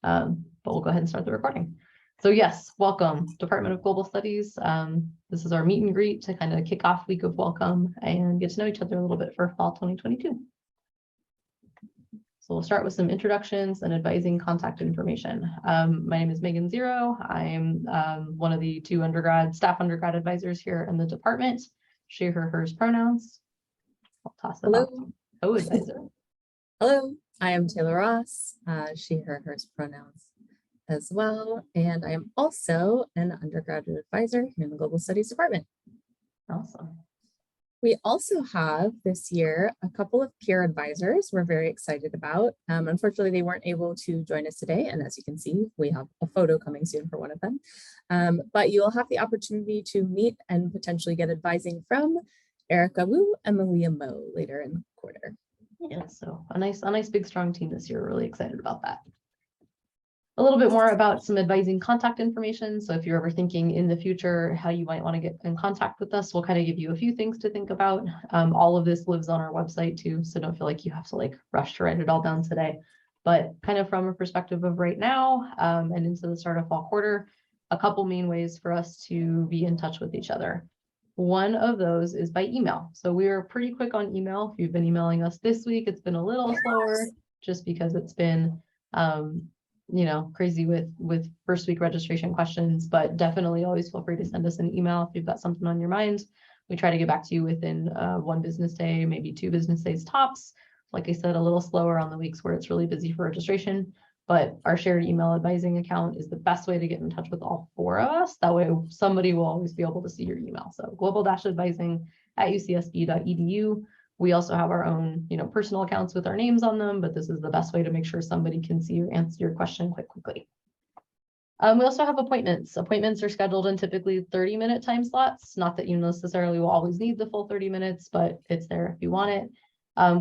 but we'll go ahead and start the recording. So yes, welcome, Department of Global Studies. This is our meet and greet to kind of kick off week of welcome and get to know each other a little bit for fall 2022. So we'll start with some introductions and advising contact information. My name is Megan Zero. I'm one of the two staff undergrad advisors here in the department. She, her, hers pronouns. I'll toss it off to co-advisor. Hello, I am Taylor Ross, she, her, hers pronouns as well. And I am also an undergraduate advisor here in the Global Studies Department. Awesome. We also have this year a couple of peer advisors we're very excited about. Unfortunately, they weren't able to join us today. And as you can see, we have a photo coming soon for one of them. But you'll have the opportunity to meet and potentially get advising from Erica Wu and Malia Mo later in the quarter. Yeah, so a nice big strong team this year. Really excited about that. A little bit more about some advising contact information. So if you're ever thinking in the future how you might want to get in contact with us, we'll kind of give you a few things to think about. All of this lives on our website too, so don't feel like you have to rush to write it all down today. But kind of from a perspective of right now and into the start of fall quarter, a couple main ways for us to be in touch with each other. One of those is by email. So we are pretty quick on email. If you've been emailing us this week, it's been a little slower just because it's been crazy with first week registration questions, but definitely always feel free to send us an email if you've got something on your mind. We try to get back to you within 1 business day, maybe 2 business days tops. Like I said, a little slower on the weeks where it's really busy for registration, but our shared email advising account is the best way to get in touch with all 4 of us. That way somebody will always be able to see your email. So global-advising@ucsb.edu. We also have our own, personal accounts with our names on them, but this is the best way to make sure somebody can see or answer your question quite quickly. We also have appointments. Appointments are scheduled in typically 30-minute time slots. Not that you necessarily will always need the full 30 minutes, but it's there if you want it.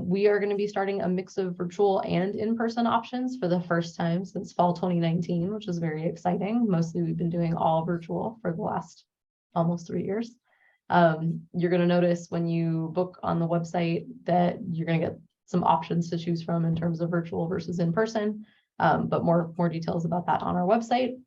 We are going to be starting a mix of virtual and in-person options for the first time since fall 2019, which is very exciting. Mostly we've been doing all virtual for the last almost 3 years. You're going to notice when you book on the website that you're going to get some options to choose from in terms of virtual versus in person, but more details about that on our website.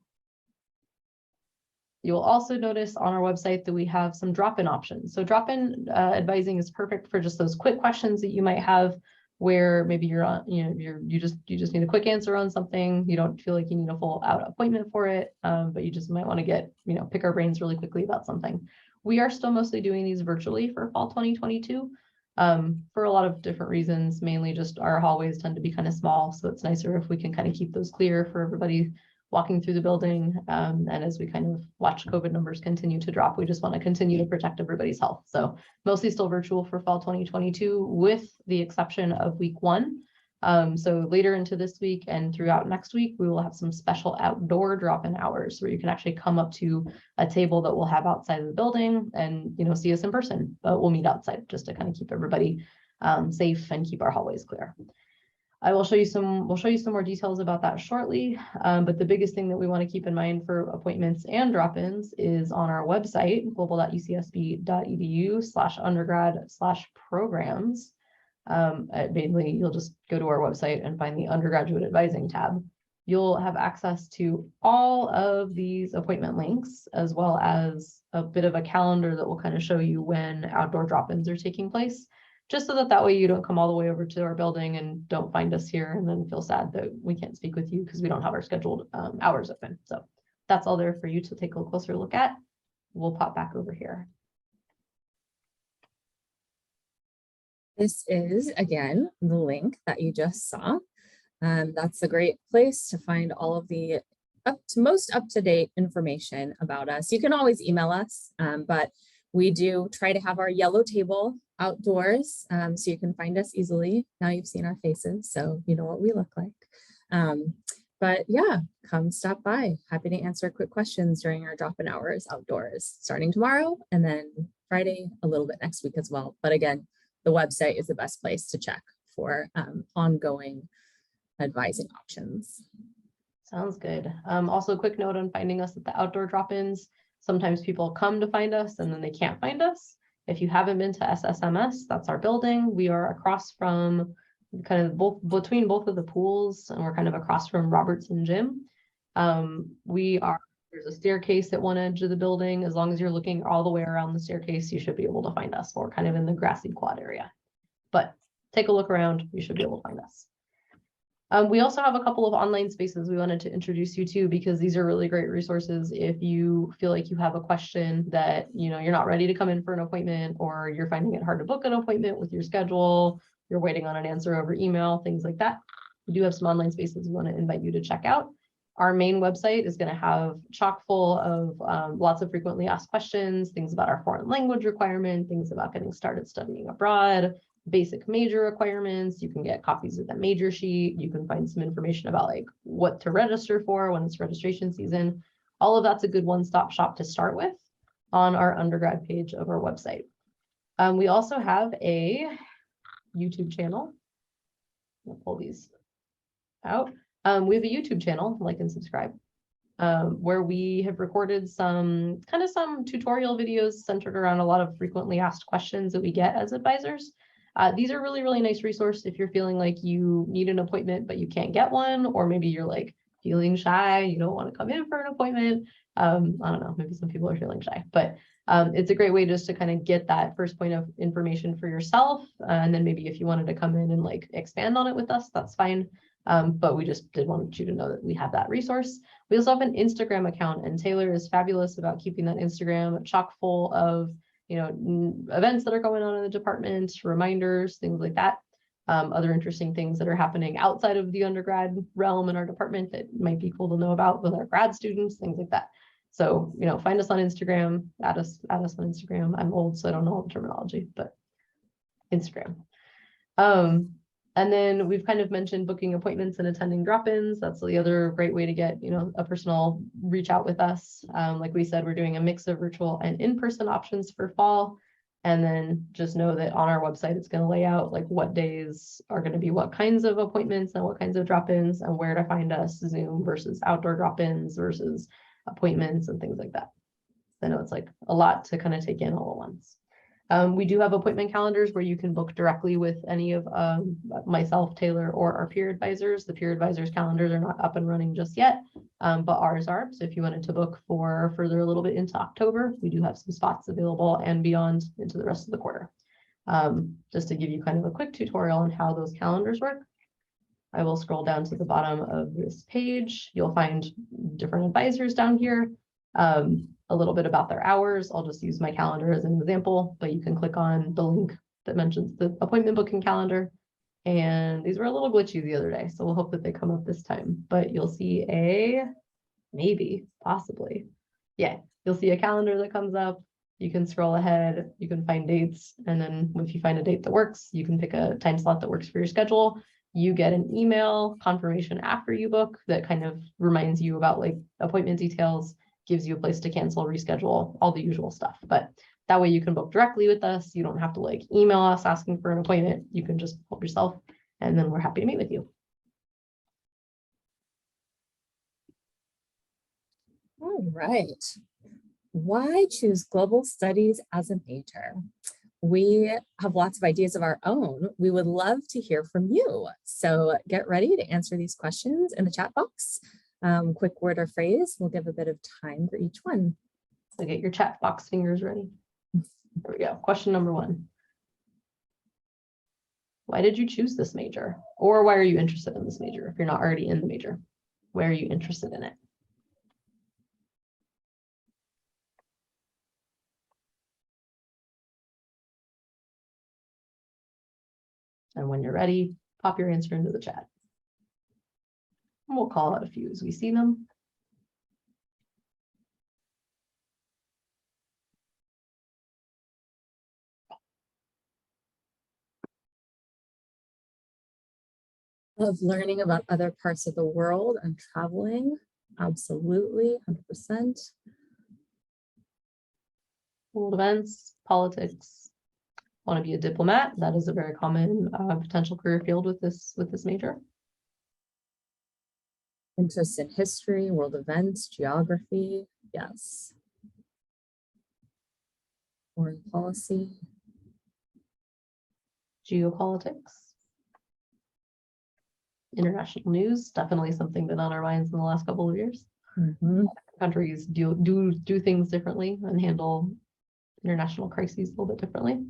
You'll also notice on our website that we have some drop-in options. So drop-in advising is perfect for just those quick questions that you might have where maybe you're on, you just need a quick answer on something. You don't feel like you need a full out appointment for it, but you just might want to get, pick our brains really quickly about something. We are still mostly doing these virtually for fall 2022 for a lot of different reasons, mainly just our hallways tend to be kind of small. So it's nicer if we can kind of keep those clear for everybody walking through the building. And as we kind of watch COVID numbers continue to drop, we just want to continue to protect everybody's health. So mostly still virtual for fall 2022 with the exception of week 1. So later into this week and throughout next week, we will have some special outdoor drop-in hours where you can actually come up to a table that we'll have outside of the building and, see us in person, but we'll meet outside just to kind of keep everybody safe and keep our hallways clear. We'll show you some more details about that shortly. But the biggest thing that we want to keep in mind for appointments and drop-ins is on our website, global.ucsb.edu/undergrad/programs. Mainly, you'll just go to our website and find the undergraduate advising tab. You'll have access to all of these appointment links, as well as a bit of a calendar that will kind of show you when outdoor drop-ins are taking place, just so that way you don't come all the way over to our building and don't find us here and then feel sad that we can't speak with you because we don't have our scheduled hours open. So that's all there for you to take a closer look at. We'll pop back over here. This is, again, the link that you just saw. That's a great place to find all of the most up-to-date information about us. You can always email us, but we do try to have our yellow table outdoors so you can find us easily. Now you've seen our faces, so you know what we look like. But yeah, come stop by. Happy to answer quick questions during our drop-in hours outdoors, starting tomorrow and then Friday, a little bit next week as well. But again, the website is the best place to check for ongoing advising options. Sounds good. Also, a quick note on finding us at the outdoor drop-ins. Sometimes people come to find us and then they can't find us. If you haven't been to SSMS, that's our building. We are across from kind of between both of the pools, and we're kind of across from Robertson Gym. There's a staircase at one edge of the building. As long as you're looking all the way around the staircase, you should be able to find us. We're kind of in the grassy quad area, but take a look around. You should be able to find us. We also have a couple of online spaces we wanted to introduce you to, because these are really great resources if you feel like you have a question that, you're not ready to come in for an appointment, or you're finding it hard to book an appointment with your schedule, you're waiting on an answer over email, things like that. We do have some online spaces we want to invite you to check out. Our main website is going to have chock full of lots of frequently asked questions, things about our foreign language requirement, things about getting started studying abroad, basic major requirements. You can get copies of that major sheet. You can find some information about like what to register for when it's registration season. All of that's a good one-stop shop to start with on our undergrad page of our website. We also have a YouTube channel. I'll pull these out. We have a YouTube channel, like and subscribe, where we have recorded some tutorial videos centered around a lot of frequently asked questions that we get as advisors. These are really, really nice resource if you're feeling like you need an appointment, but you can't get one, or maybe you're like feeling shy, you don't want to come in for an appointment. I don't know, maybe some people are feeling shy, but it's a great way just to kind of get that first point of information for yourself. And then maybe if you wanted to come in and like expand on it with us, that's fine. But we just did want you to know that we have that resource. We also have an Instagram account, and Taylor is fabulous about keeping that Instagram chock full of events that are going on in the department, reminders, things like that. Other interesting things that are happening outside of the undergrad realm in our department that might be cool to know about with our grad students, things like that. So, find us on Instagram, add us on Instagram. I'm old, so I don't know all the terminology, but Instagram. And then we've kind of mentioned booking appointments and attending drop-ins. That's the other great way to get, a personal reach out with us. Like we said, we're doing a mix of virtual and in-person options for fall. And then just know that on our website, it's going to lay out like what days are going to be what kinds of appointments and what kinds of drop-ins, and where to find us, Zoom versus outdoor drop-ins versus appointments and things like that. I know it's like a lot to kind of take in all at once. We do have appointment calendars where you can book directly with any of myself, Taylor, or our peer advisors. The peer advisors calendars are not up and running just yet, but ours are. So if you wanted to book for further a little bit into October, we do have some spots available and beyond into the rest of the quarter. Just to give you kind of a quick tutorial on how those calendars work, I will scroll down to the bottom of this page. You'll find different advisors down here. A little bit about their hours. I'll just use my calendar as an example, but you can click on the link that mentions the appointment booking calendar. And these were a little glitchy the other day, so we'll hope that they come up this time. But you'll see possibly. Yeah, you'll see a calendar that comes up. You can scroll ahead, you can find dates. And then if you find a date that works, you can pick a time slot that works for your schedule. You get an email confirmation after you book that kind of reminds you about like appointment details, gives you a place to cancel, reschedule, all the usual stuff. But that way you can book directly with us. You don't have to like email us asking for an appointment. You can just book yourself, and then we're happy to meet with you. All right. Why choose global studies as a major? We have lots of ideas of our own. We would love to hear from you. So get ready to answer these questions in the chat box. Quick word or phrase. We'll give a bit of time for each one. So get your chat box fingers ready. There we go. Question number 1. Why did you choose this major? Or why are you interested in this major? If you're not already in the major, why are you interested in it? And when you're ready, pop your answer into the chat. And we'll call out a few as we see them. Love learning about other parts of the world and traveling. Absolutely, 100%. World events, politics. Want to be a diplomat? That is a very common potential career field with this major. Interest in history, world events, geography. Yes. Foreign policy. Geopolitics. International news, definitely something been on our minds in the last couple of years. Mhm. Countries do things differently and handle international crises a little bit differently.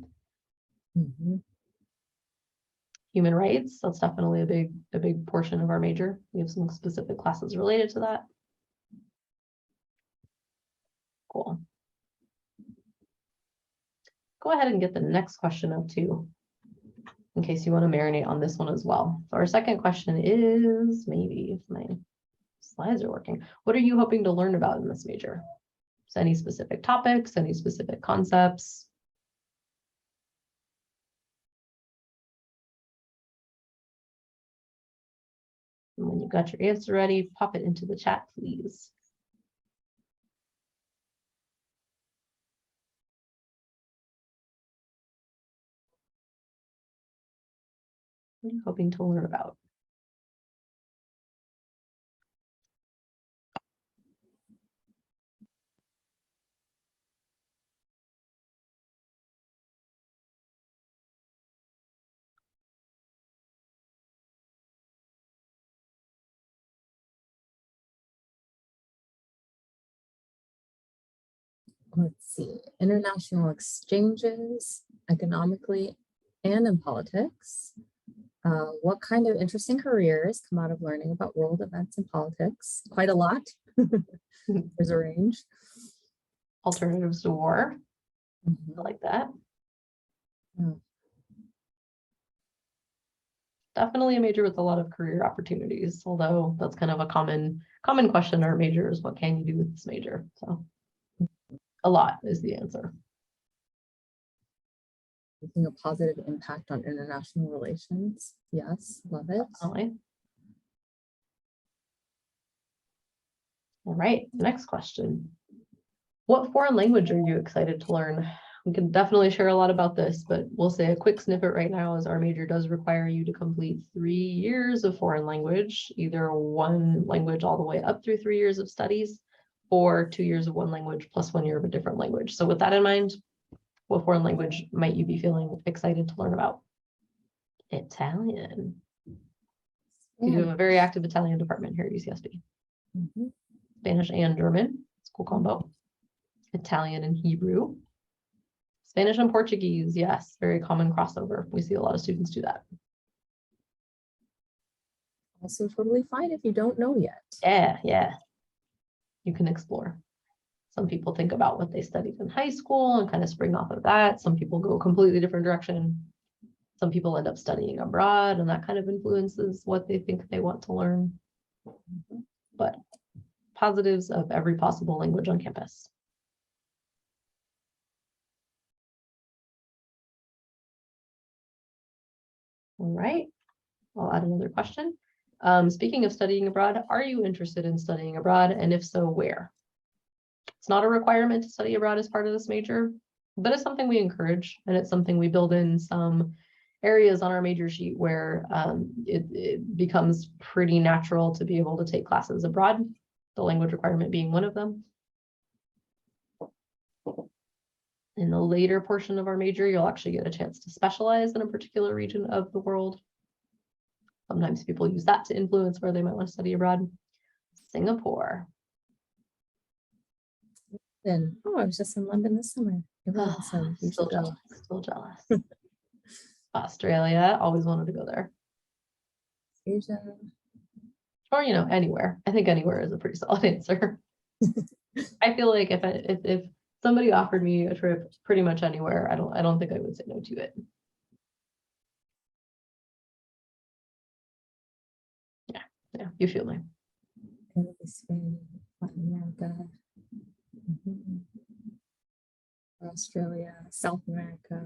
Mhm. Human rights, that's definitely a big portion of our major. We have some specific classes related to that. Cool. Go ahead and get the next question up too, in case you want to marinate on this one as well. So our second question is, maybe if my slides are working, what are you hoping to learn about in this major? So any specific topics, any specific concepts? And when you've got your answer ready, pop it into the chat, please. What are you hoping to learn about? Let's see, international exchanges, economically and in politics. What kind of interesting careers come out of learning about world events and politics? Quite a lot. There's a range. Alternatives to war, I Mhm. like that. Yeah. Definitely a major with a lot of career opportunities, although that's kind of a common question in our major is what can you do with this major? So a lot is the answer. Making a positive impact on international relations. Yes, love it. Definitely. All right, next question. What foreign language are you excited to learn? We can definitely share a lot about this, but we'll say a quick snippet right now is our major does require you to complete 3 years of foreign language, either one language all the way up through 3 years of studies, or 2 years of one language plus 1 year of a different language. So with that in mind, what foreign language might you be feeling excited to learn about? Italian. We do have a very active Italian department here at UCSB. Mhm. Spanish and German, it's a cool combo. Italian and Hebrew. Spanish and Portuguese, yes, very common crossover. We see a lot of students do that. Also totally fine if you don't know yet. Yeah. You can explore. Some people think about what they studied in high school and kind of spring off of that. Some people go a completely different direction. Some people end up studying abroad, and that kind of influences what they think they want to learn. But positives of every possible language on campus. All right, I'll add another question. Speaking of studying abroad, are you interested in studying abroad? And if so, where? It's not a requirement to study abroad as part of this major, but it's something we encourage, and it's something we build in some areas on our major sheet where it becomes pretty natural to be able to take classes abroad, the language requirement being one of them. In the later portion of our major, you'll actually get a chance to specialize in a particular region of the world. Sometimes people use that to influence where they might want to study abroad. Singapore. Then, oh, I was just in London this summer. It was awesome. You Still should go. jealous, still jealous. Australia, always wanted to go there. Asia. Or, anywhere. I think anywhere is a pretty solid answer. I feel like if somebody offered me a trip pretty much anywhere, I don't think I would say no to it. Yeah, you feel me. Spain, Latin America, Australia, South America.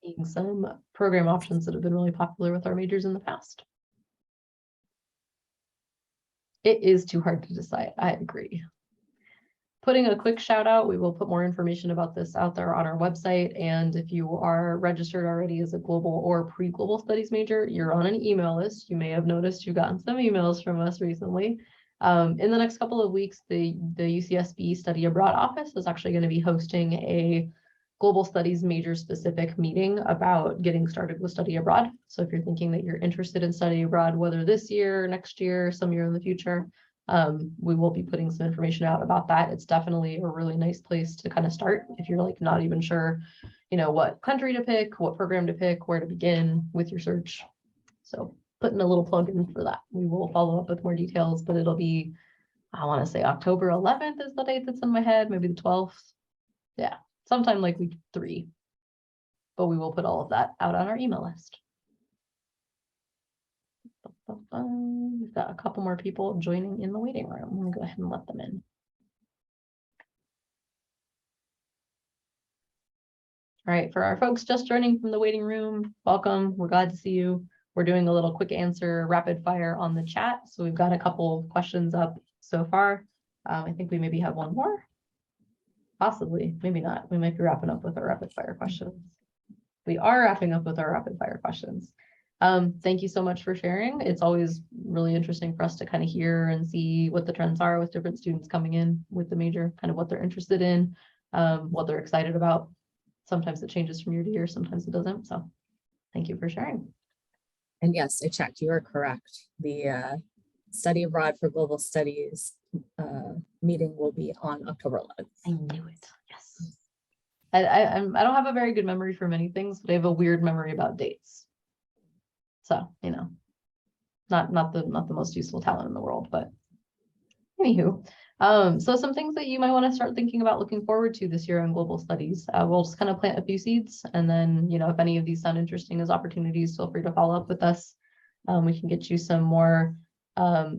Seeing some program options that have been really popular with our majors in the past. It is too hard to decide. I agree. Putting a quick shout out, we will put more information about this out there on our website. And if you are registered already as a global or pre-global studies major, you're on an email list. You may have noticed you've gotten some emails from us recently. In the next couple of weeks, the UCSB Study Abroad office is actually going to be hosting a global studies major specific meeting about getting started with study abroad. So if you're thinking that you're interested in study abroad, whether this year, next year, some year in the future, we will be putting some information out about that. It's definitely a really nice place to kind of start if you're like not even sure, you know, what country to pick, what program to pick, where to begin with your search. So putting a little plug in for that. We will follow up with more details, but it'll be, I want to say October 11th is the date that's in my head, maybe the 12th. Yeah, sometime like week 3. But we will put all of that out on our email list. We've got a couple more people joining in the waiting room. I'm gonna go ahead and let them in. All right, for our folks just joining from the waiting room, welcome. We're glad to see you. We're doing a little quick answer rapid fire on the chat. So we've got a couple questions up so far. I think we maybe have one more. Possibly, maybe not. We might be wrapping up with our rapid fire questions. We are wrapping up with our rapid fire questions. Thank you so much for sharing. It's always really interesting for us to kind of hear and see what the trends are with different students coming in with the major, kind of what they're interested in, what they're excited about. Sometimes it changes from year to year, sometimes it doesn't. So thank you for sharing. And yes, I checked, you are correct. The study abroad for global studies meeting will be on October 11th. I knew it. Yes. I don't have a very good memory for many things, but I have a weird memory about dates. So, you know, not the most useful talent in the world, but anywho. So some things that you might want to start thinking about looking forward to this year in global studies. We'll just kind of plant a few seeds, and then, you know, if any of these sound interesting as opportunities, feel free to follow up with us. We can get you some more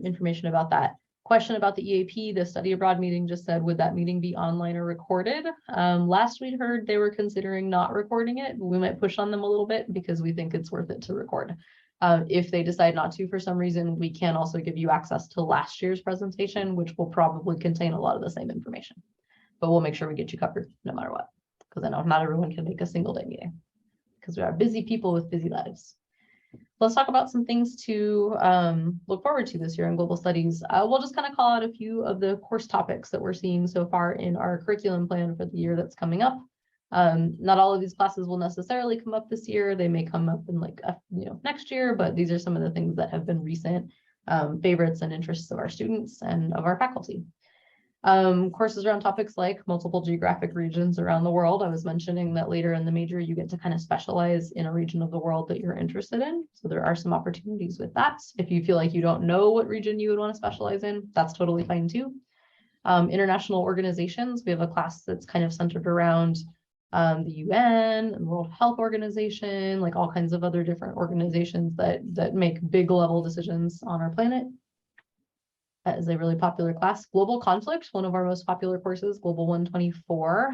information about that. Question about the EAP, the study abroad meeting just said, would that meeting be online or recorded? Last we heard they were considering not recording it, but we might push on them a little bit because we think it's worth it to record. If they decide not to for some reason, we can also give you access to last year's presentation, which will probably contain a lot of the same information. But we'll make sure we get you covered no matter what, because I know not everyone can make a single day meeting because we are busy people with busy lives. Let's talk about some things to look forward to this year in global studies. We'll just kind of call out a few of the course topics that we're seeing so far in our curriculum plan for the year that's coming up. Not all of these classes will necessarily come up this year. They may come up in like next year, but these are some of the things that have been recent favorites and interests of our students and of our faculty. Courses around topics like multiple geographic regions around the world. I was mentioning that later in the major, you get to kind of specialize in a region of the world that you're interested in. So there are some opportunities with that. If you feel like you don't know what region you would want to specialize in, that's totally fine too. International organizations, we have a class that's kind of centered around the UN and World Health Organization, like all kinds of other different organizations that make big level decisions on our planet. That is a really popular class. Global Conflict, one of our most popular courses, Global 124,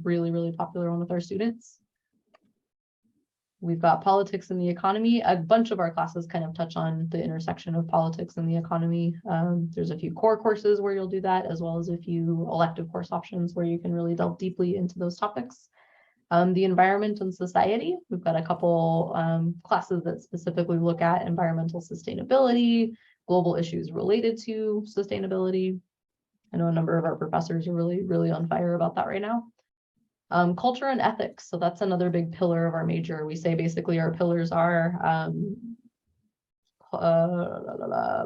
really, really popular one with our students. We've got Politics and the Economy. A bunch of our classes kind of touch on the intersection of politics and the economy. There's a few core courses where you'll do that, as well as a few elective course options where you can really delve deeply into those topics. The Environment and Society, we've got a couple classes that specifically look at environmental sustainability, global issues related to sustainability. I know a number of our professors are really, really on fire about that right now. Culture and ethics. So that's another big pillar of our major. We say basically our pillars are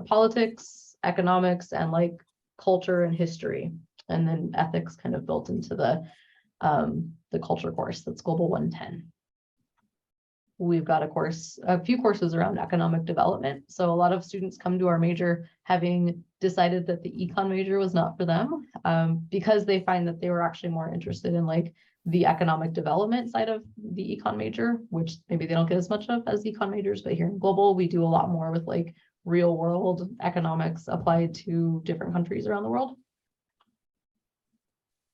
politics, economics, and like culture and history. And then ethics kind of built into the culture course. That's Global 110. We've got a few courses around economic development. So a lot of students come to our major having decided that the econ major was not for them because they find that they were actually more interested in like the economic development side of the econ major, which maybe they don't get as much of as econ majors, but here in global, we do a lot more with like real world economics applied to different countries around the world.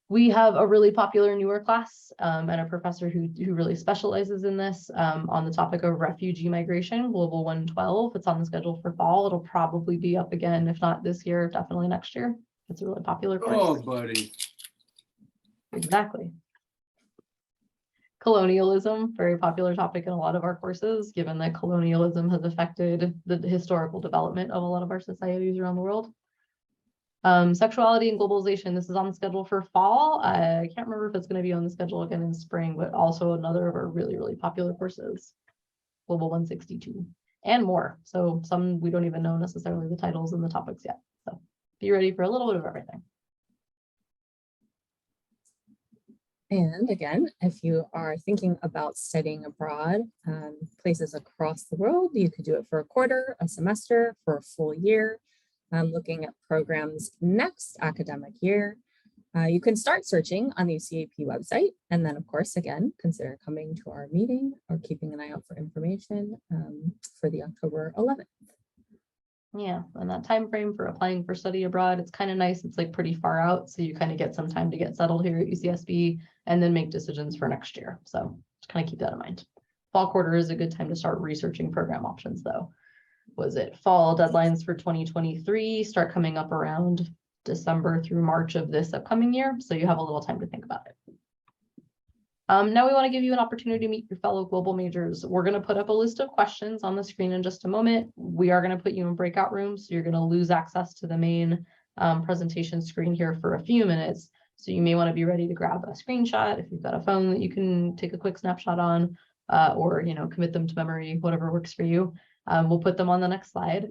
We have a really popular newer class and a professor who really specializes in this on the topic of refugee migration, Global 112. It's on the schedule for fall. It'll probably be up again, if not this year, definitely next year. It's a really popular course. Oh, buddy. Exactly. Colonialism, very popular topic in a lot of our courses, given that colonialism has affected the historical development of a lot of our societies around the world. Sexuality and globalization, this is on the schedule for fall. I can't remember if it's going to be on the schedule again in spring, but also another of our really, really popular courses, Global 162 and more. So some we don't even know necessarily the titles and the topics yet. So be ready for a little bit of everything. And again, if you are thinking about studying abroad, places across the world, you could do it for a quarter, a semester, for a full year. Looking at programs next academic year, you can start searching on the UCAP website. And then of course, again, consider coming to our meeting or keeping an eye out for information for the October 11th. Yeah, and that time frame for applying for study abroad, it's kind of nice. It's like pretty far out, so you kind of get some time to get settled here at UCSB and then make decisions for next year. So just kind of keep that in mind. Fall quarter is a good time to start researching program options, though. Was it fall deadlines for 2023 start coming up around December through March of this upcoming year? So you have a little time to think about it. Now we want to give you an opportunity to meet your fellow global majors. We're going to put up a list of questions on the screen in just a moment. We are going to put you in breakout rooms, so you're going to lose access to the main presentation screen here for a few minutes. So you may want to be ready to grab a screenshot if you've got a phone that you can take a quick snapshot on, or commit them to memory, whatever works for you. We'll put them on the next slide.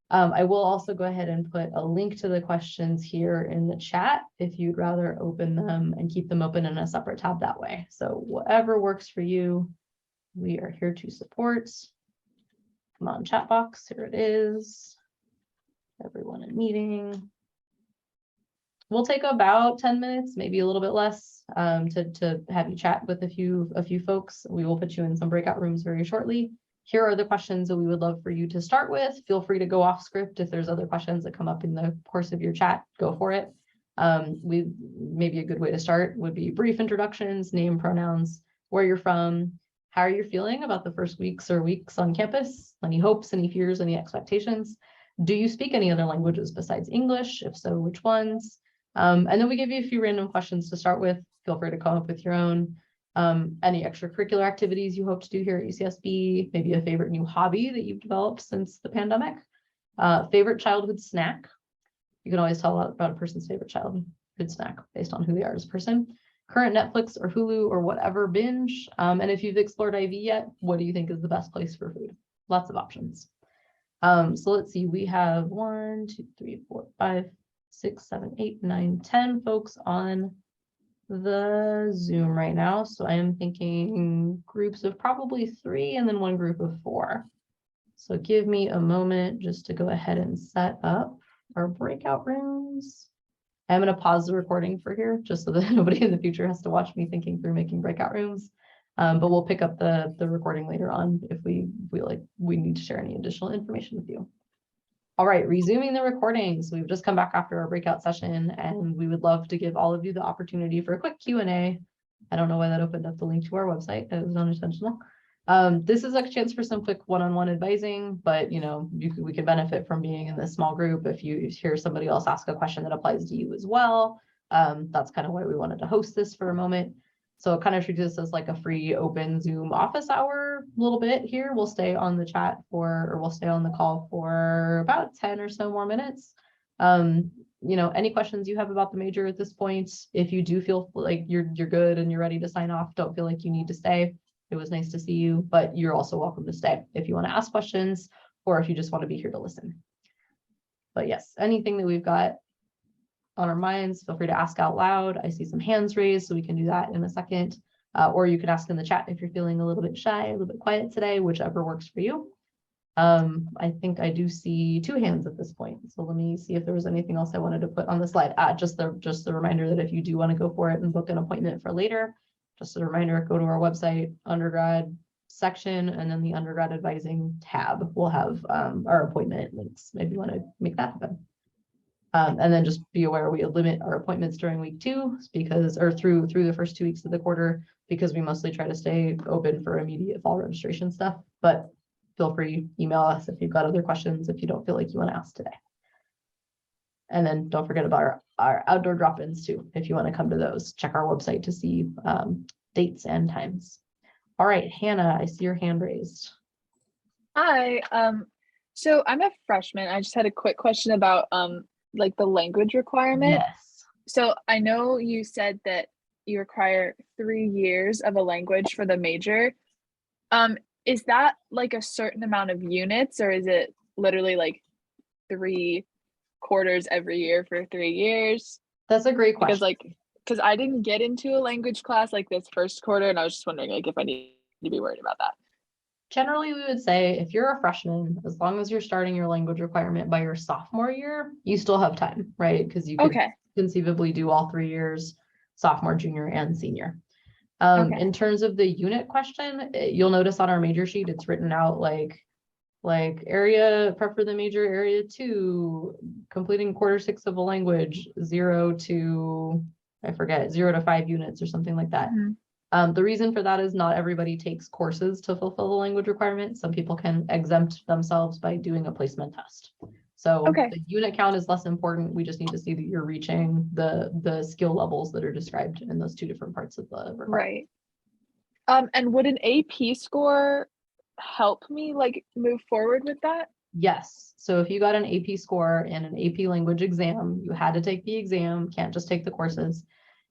I will also go ahead and put a link to the questions here in the chat if you'd rather open them and keep them open in a separate tab that way. So whatever works for you, we are here to support. Come on, chat box, here it is. Everyone in meeting. We'll take about 10 minutes, maybe a little bit less, to have you chat with a few folks. We will put you in some breakout rooms very shortly. Here are the questions that we would love for you to start with. Feel free to go off script. If there's other questions that come up in the course of your chat, go for it. Maybe a good way to start would be brief introductions, name, pronouns, where you're from, how are you feeling about the first weeks on campus, any hopes, any fears, any expectations. Do you speak any other languages besides English? If so, which ones? And then we give you a few random questions to start with. Feel free to come up with your own. Any extracurricular activities you hope to do here at UCSB, maybe a favorite new hobby that you've developed since the pandemic, favorite childhood snack. You can always tell about a person's favorite childhood snack based on who they are as a person. Current Netflix or Hulu or whatever binge. And if you've explored IV yet, what do you think is the best place for food? Lots of options. So let's see, we have 1, 2, 3, 4, 5, 6, 7, 8, 9, 10 folks on the Zoom right now. So I am thinking groups of probably 3 and then one group of 4. So give me a moment just to go ahead and set up our breakout rooms. I'm going to pause the recording for here just so that nobody in the future has to watch me thinking through making breakout rooms. But we'll pick up the recording later on if we need to share any additional information with you. All right, resuming the recordings. We've just come back after our breakout session, and we would love to give all of you the opportunity for a quick Q&A. I don't know why that opened up the link to our website. It was unintentional. This is a chance for some quick one-on-one advising, but we can benefit from being in this small group. If you hear somebody else ask a question that applies to you as well, that's kind of why we wanted to host this for a moment. So kind of treat this as like a free open Zoom office hour a little bit here. We'll stay on the chat we'll stay on the call for about 10 or so more minutes. Any questions you have about the major at this point, if you do feel like you're good and you're ready to sign off, don't feel like you need to stay. It was nice to see you, but you're also welcome to stay if you want to ask questions or if you just want to be here to listen. But yes, anything that we've got on our minds, feel free to ask out loud. I see some hands raised, so we can do that in a second. Or you can ask in the chat if you're feeling a little bit shy, a little bit quiet today, whichever works for you. I think I do see 2 hands at this point. So let me see if there was anything else I wanted to put on the slide. Just the reminder that if you do want to go for it and book an appointment for later, just a reminder, go to our website, undergrad section, and then the undergrad advising tab. We'll have our appointment links. Maybe you want to make that happen. And then just be aware we limit our appointments during week 2 through the first 2 weeks of the quarter, because we mostly try to stay open for immediate fall registration stuff. But feel free to email us if you've got other questions, if you don't feel like you want to ask today. And then don't forget about our outdoor drop-ins too. If you want to come to those, check our website to see dates and times. All right, Hannah, I see your hand raised. Hi, so I'm a freshman. I just had a quick question about like the language requirement. Yes. So I know you said that you require 3 years of a language for the major. Is that like a certain amount of units, or is it literally like 3 quarters every year for 3 years? That's a great question. Because I didn't get into a language class like this first quarter, and I was just wondering like if I need to be worried about that. Generally, we would say if you're a freshman, as long as you're starting your language requirement by your sophomore year, you still have time, right? Because you could Okay. conceivably do all 3 years, sophomore, junior, and senior. Okay. In terms of the unit question, you'll notice on our major sheet, it's written out like area prep for the major, area 2, completing quarter 6 of a language, 0 to, I forget, 0 to 5 units or something like that. Mhm. The reason for that is not everybody takes courses to fulfill the language requirement. Some people can exempt themselves by doing a placement test. So Okay. the unit count is less important. We just need to see that you're reaching the skill levels that are described in those 2 different parts of the requirement. Right. And would an AP score help me like move forward with that? Yes. So if you got an AP score in an AP language exam, you had to take the exam, can't just take the courses.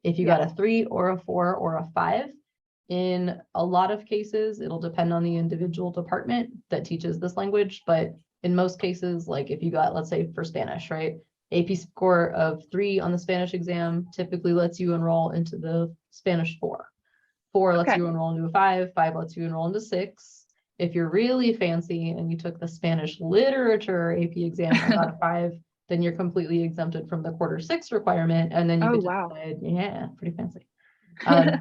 If you got a 3 or a 4 or a 5, in a lot of cases, it'll depend on the individual department that teaches this language. But in most cases, like if you got, let's say for Spanish, right? AP score of 3 on the Spanish exam typically lets you enroll into the Spanish 4. 4 lets Okay. you enroll into a 5, 5 lets you enroll into 6. If you're really fancy and you took the Spanish literature AP exam and got a 5, then you're completely exempted from the quarter 6 requirement. And then you could decide, yeah, pretty fancy.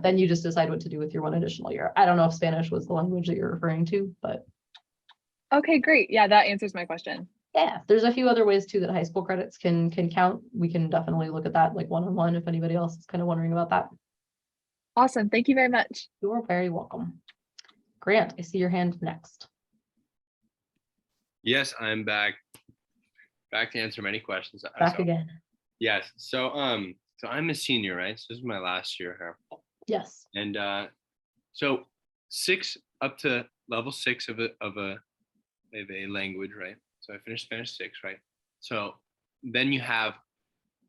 Then you just decide what to do with your 1 additional year. I don't know if Spanish was the language that you're referring to, but. Okay, great. Yeah, that answers my question. Yeah, there's a few other ways too that high school credits can count. We can definitely look at that like one-on-one if anybody else is kind of wondering about that. Awesome. Thank you very much. You're very welcome. Grant, I see your hand next. Yes, I'm back to answer many questions. Back again. Yes. So I'm a senior, right? So this is my last year here. Yes. And so 6 up to level 6 of a language, right? So I finished Spanish 6, right? So then you have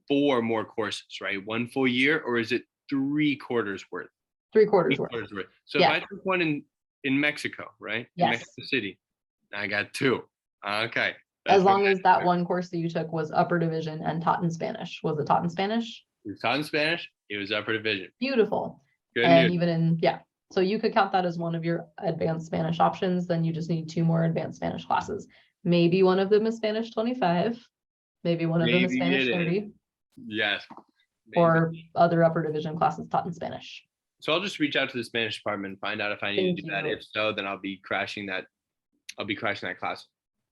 4 more courses, right? 1 full year, or is it 3 quarters worth? 3 quarters worth. So if I took one in Mexico, right? Yes. In Mexico City, I got 2. Okay. As long as that one course that you took was upper division and taught in Spanish. Was it taught in Spanish? It was taught in Spanish. It was upper division. Beautiful. Good and news. Even in, yeah. So you could count that as one of your advanced Spanish options. Then you just need 2 more advanced Spanish classes. Maybe one of them is Spanish 25. Maybe one of them is Spanish 30. Yes. Maybe. Or other upper division classes taught in Spanish. So I'll just reach out to the Spanish department and find out if I need to do that. If so, then I'll be crashing that class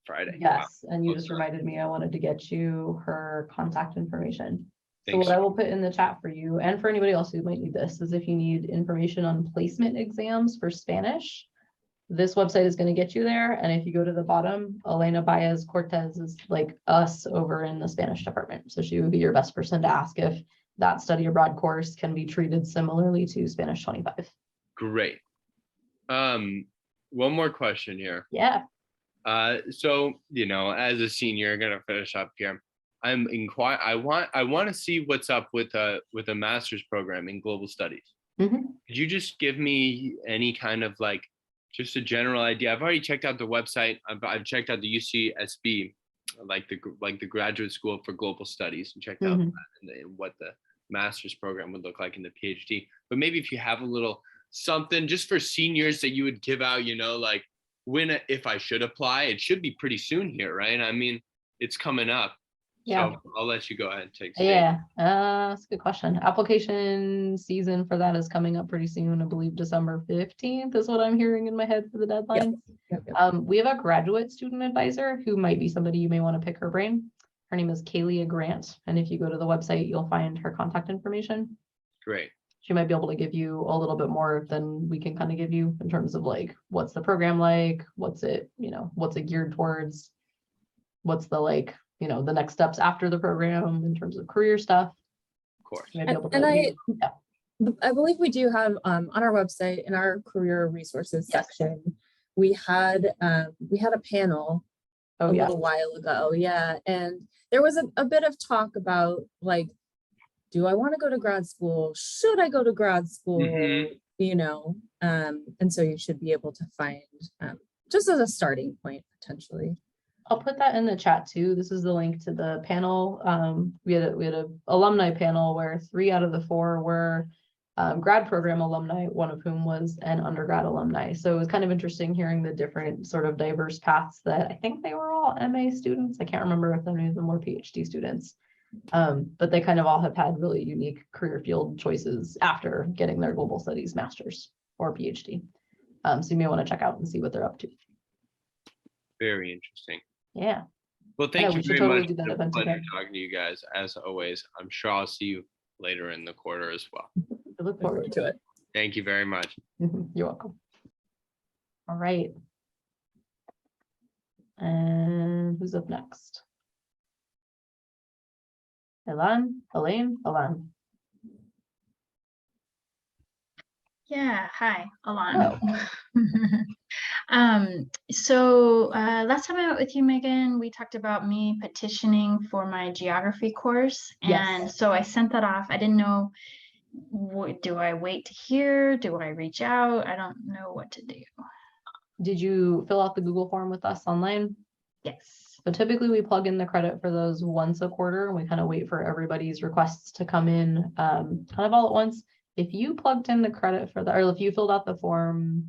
Friday. Yes. Wow. And you just reminded me, I wanted to get you her contact information. Thanks. So what I will put in the chat for you and for anybody else who might need this is if you need information on placement exams for Spanish, this website is going to get you there. And if you go to the bottom, Elena Baez Cortez is like us over in the Spanish department. So she would be your best person to ask if that study abroad course can be treated similarly to Spanish 25. Great. One more question here. Yeah. So, as a senior, gonna finish up here. I want to see what's up with a master's program in global studies. Mm-hmm. Could you just give me any kind of just a general idea? I've already checked out the website. I've checked out the UCSB, like the Graduate School for Global Studies, and checked out what the master's program would look like in the PhD. But maybe if you have a little something just for seniors that you would give out, if I should apply, it should be pretty soon here, right? I mean, it's coming up. Yeah. So I'll let you go ahead and take. Yeah, that's a good question. Application season for that is coming up pretty soon. I believe December 15th is what I'm hearing in my head for the deadline. Yep. We have a graduate student advisor who might be somebody you may want to pick her brain. Her name is Kaylia Grant. And if you go to the website, you'll find her contact information. Great. She might be able to give you a little bit more than we can kind of give you in terms of what's the program like, what's it geared towards, what's the the next steps after the program in terms of career stuff. Of course. I believe we do have on our website in our career resources section, we had a panel Oh, a yeah. little while ago. Yeah. And there was a bit of talk about like, do I want to go to grad school? Should I go to grad school? Mhm. You know, and so you should be able to find just as a starting point potentially. I'll put that in the chat too. This is the link to the panel. We had a alumni panel where 3 out of the 4 were grad program alumni, one of whom was an undergrad alumni. So it was kind of interesting hearing the different sort of diverse paths that I think they were all MA students. I can't remember if any of them were PhD students. But they kind of all have had really unique career field choices after getting their global studies master's or PhD. So you may want to check out and see what they're up to. Very interesting. Yeah. Well, Yeah, thank we you should very totally much. do that It's a event pleasure again. talking to you guys as always. I'm sure I'll see you later in the quarter as well. I look forward to it. Thank you very much. You're welcome. All right. And who's up next? Elaine. Yeah, hi, Hello. Alon. So last time I met with you, Megan, we talked about me petitioning for my geography course. And Yes. so I sent that off. I didn't know, do I wait to hear? Do I reach out? I don't know what to do. Did you fill out the Google form with us online? Yes. So typically we plug in the credit for those once a quarter and we kind of wait for everybody's requests to come in kind of all at once. If you plugged in the credit for that, or if you filled out the form, do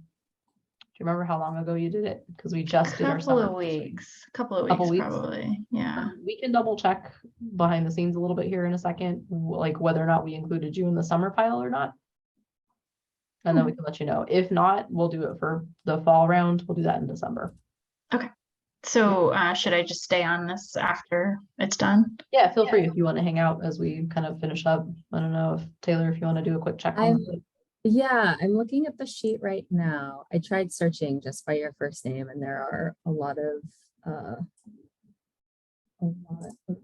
you remember how long ago you did it? Because we just did our Couple summer. of weeks, couple of Couple weeks, weeks? probably. Yeah. We can double check behind the scenes a little bit here in a second, like whether or not we included you in the summer pile or not. And then we can let you know. If not, we'll do it for the fall round. We'll do that in December. So should I just stay on this after it's done? Yeah, feel free if you want to hang out as we kind of finish up. I don't know if Taylor, if you want to do a quick check on that. Yeah, I'm looking at the sheet right now. I tried searching just by your first name, and there are a lot of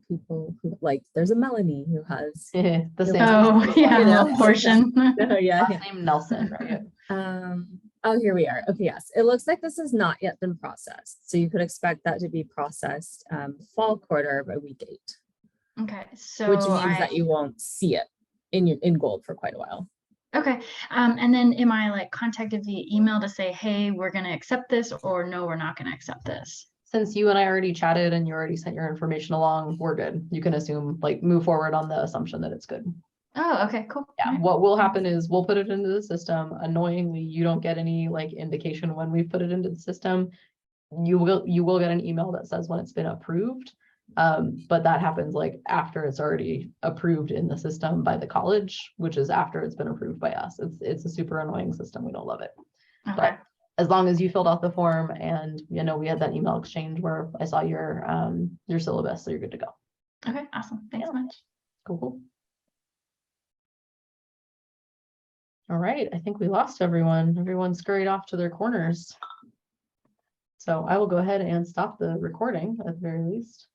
people who like. There's a Melanie who has The same. Oh, yeah, You know, a portion. oh, yeah. Last name Nelson, right? Oh, here we are. Okay, yes. It looks like this has not yet been processed. So you could expect that to be processed fall quarter by week 8, Okay, so which means that you won't see it in gold for quite a while. Okay, and then am I like contacted via email to say, hey, we're gonna accept this, or no, we're not gonna accept this? Since you and I already chatted and you already sent your information along, we're good. You can assume, like, move forward on the assumption that it's good. Oh, okay, cool. Yeah, Alright. what will happen is we'll put it into the system. Annoyingly, you don't get any like indication when we put it into the system. You will get an email that says when it's been approved. But that happens like after it's already approved in the system by the college, which is after it's been approved by us. It's a super annoying system. We don't love it. Okay, But as long as you filled out the form and we had that email exchange where I saw your syllabus, so you're good to go. okay, awesome. Thanks so much. Cool. All right, I think we lost everyone. Everyone scurried off to their corners. So I will go ahead and stop the recording at the very least.